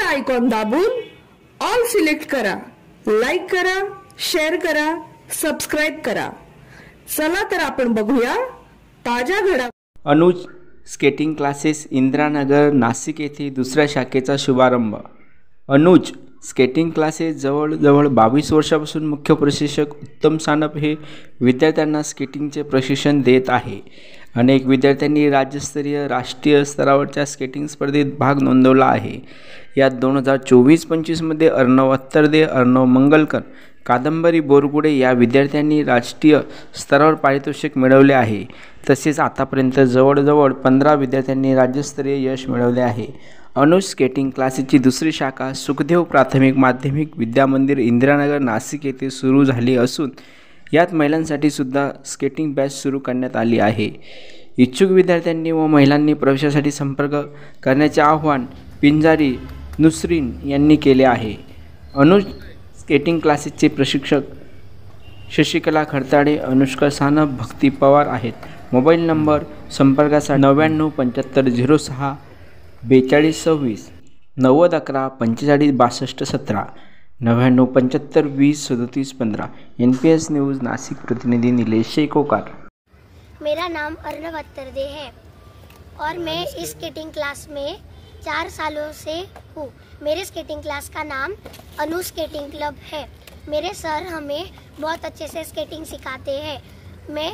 Icon दाबून all select करा, like करा, शेअर करा, सबस्क्राइब करा। चला तर आपण बघूया ताज्या घडामोडी। अनुज स्केटिंग क्लासेस इंदिरानगर नाशिक येथे दुसऱ्या शाखेचा शुभारंभ। अनुज स्केटिंग क्लासेस जवळजवळ 22 वर्षापासून मुख्य प्रशिक्षक उत्तम सानप हे विद्यार्थ्यांना स्केटिंगचे प्रशिक्षण देत आहे। अनेक विद्यार्थ्यांनी राज्यस्तरीय राष्ट्रीय स्तरावरच्या स्केटिंग स्पर्धेत भाग नोंदवला आहे। यात 2024-25 मध्ये अर्णव अत्तरदे, अर्णव मंगलकर, कादंबरी बोरगुडे या विद्यार्थ्यांनी राष्ट्रीय स्तरावर पारितोषिक मिळवले आहे। तसेच आतापर्यंत जवळजवळ 15 विद्यार्थ्यांनी राज्यस्तरीय यश मिळवले आहे। अनुज स्केटिंग क्लासेसची दुसरी शाखा सुखदेव प्राथमिक माध्यमिक विद्यामंदिर इंदिरानगर नाशिक येथे सुरू झाली असून यात महिलांसाठी सुद्धा स्केटिंग बॅच सुरू करण्यात आली आहे। इच्छुक विद्यार्थ्यांनी व महिलांनी प्रवेशासाठी संपर्क करण्याचे आवाहन पिंजारी नुसरीन यांनी केले आहे। अनुज स्केटिंग क्लासेसचे प्रशिक्षक शशिकला खडताडे, अनुष्का सानप, भक्ती पवार आहेत। मोबाईल नंबर संपर्कासाठी 99 75 06 42 26, 90 11 45 62 17, 99 75 20 37 15। NPS न्यूज़ नासिक प्रतिनिधि नीलेश शेकोकार। मेरा नाम अर्णव अत्तरदे है और मैं इस स्केटिंग क्लास में 4 सालों से हूँ। मेरे स्केटिंग क्लास का नाम अनुज स्केटिंग क्लब है। मेरे सर हमें बहुत अच्छे से स्केटिंग सिखाते हैं। मैं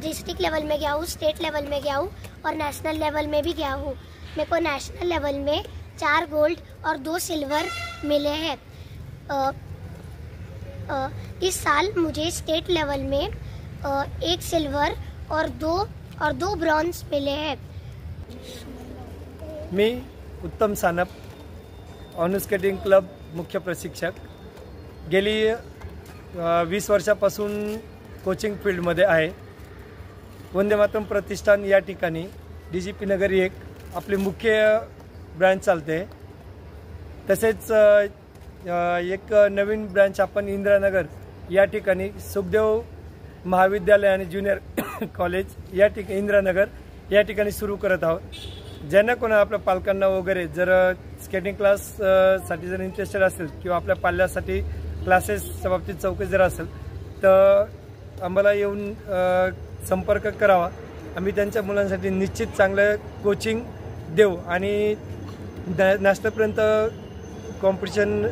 डिस्ट्रिक्ट लेवल में गया हूँ, स्टेट लेवल में गया हूँ और नेशनल लेवल में भी गया हूँ। मेरे को नेशनल लेवल में 4 गोल्ड और 2 सिल्वर मिले हैं। इस साल मुझे स्टेट लेवल में 1 सिल्वर और 2 ब्रॉन्ज मिले हैं। मी उत्तम सानप, अनुज स्केटिंग क्लब मुख्य प्रशिक्षक। गेली 20 वर्षापासून कोचिंग फील्डमध्ये आहे। वंदे मातरम प्रतिष्ठान या ठिकाणी DGP नगर 1 आपली मुख्य ब्रांच चालते। तसेच एक नवीन ब्रांच आपण इंदिरानगर या ठिकाणी सुखदेव महाविद्यालय आणि ज्युनियर कॉलेज या ठिकाणी इंदिरानगर या ठिकाणी सुरू करत आहोत। ज्यांना कोणा आपल्या पालकांना वगैरे जर स्केटिंग क्लास साठी जर इंटरेस्टेड असेल किंवा आपल्या पाल्यासाठी क्लासेसच्या बाबतीत चौकशी जर असेल तर आम्हाला येऊन संपर्क करावा। आम्ही त्यांच्या मुलांसाठी निश्चित चांगलं कोचिंग देऊ आणि नॅशनलपर्यंत कॉम्पिटिशन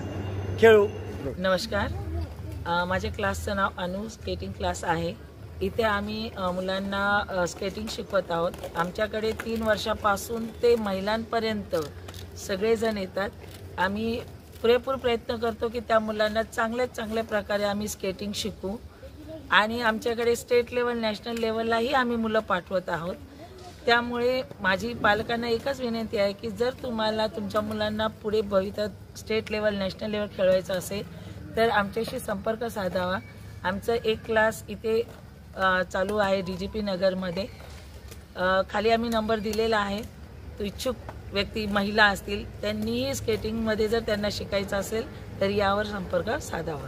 खेळू। नमस्कार, माझ्या क्लासचं नाव अनुज स्केटिंग क्लास आहे। इथे आम्ही मुलांना स्केटिंग शिकवत आहोत। आमच्याकडे 3 वर्षापासून ते महिलांपर्यंत सगळेजण येतात। आम्ही पुरेपूर प्रयत्न करतो की त्या मुलांना चांगल्या प्रकारे आम्ही स्केटिंग शिकू आणि आमच्याकडे स्टेट लेवल नॅशनल लेवललाही आम्ही मुलं पाठवत आहोत। त्यामुळे माझी पालकांना एकच विनंती आहे की जर तुम्हाला तुमच्या मुलांना पुढे भविष्यात स्टेट लेवल नॅशनल लेवल खेळवायचं असेल तर आमच्याशी संपर्क साधावा। आमचं एक क्लास इथे चालू आहे DGP नगरमध्ये। खाली आम्ही नंबर दिलेला आहे। तो इच्छुक व्यक्ती महिला असतील त्यांनीही स्केटिंगमध्ये जर त्यांना शिकायचं असेल तर यावर संपर्क साधावा।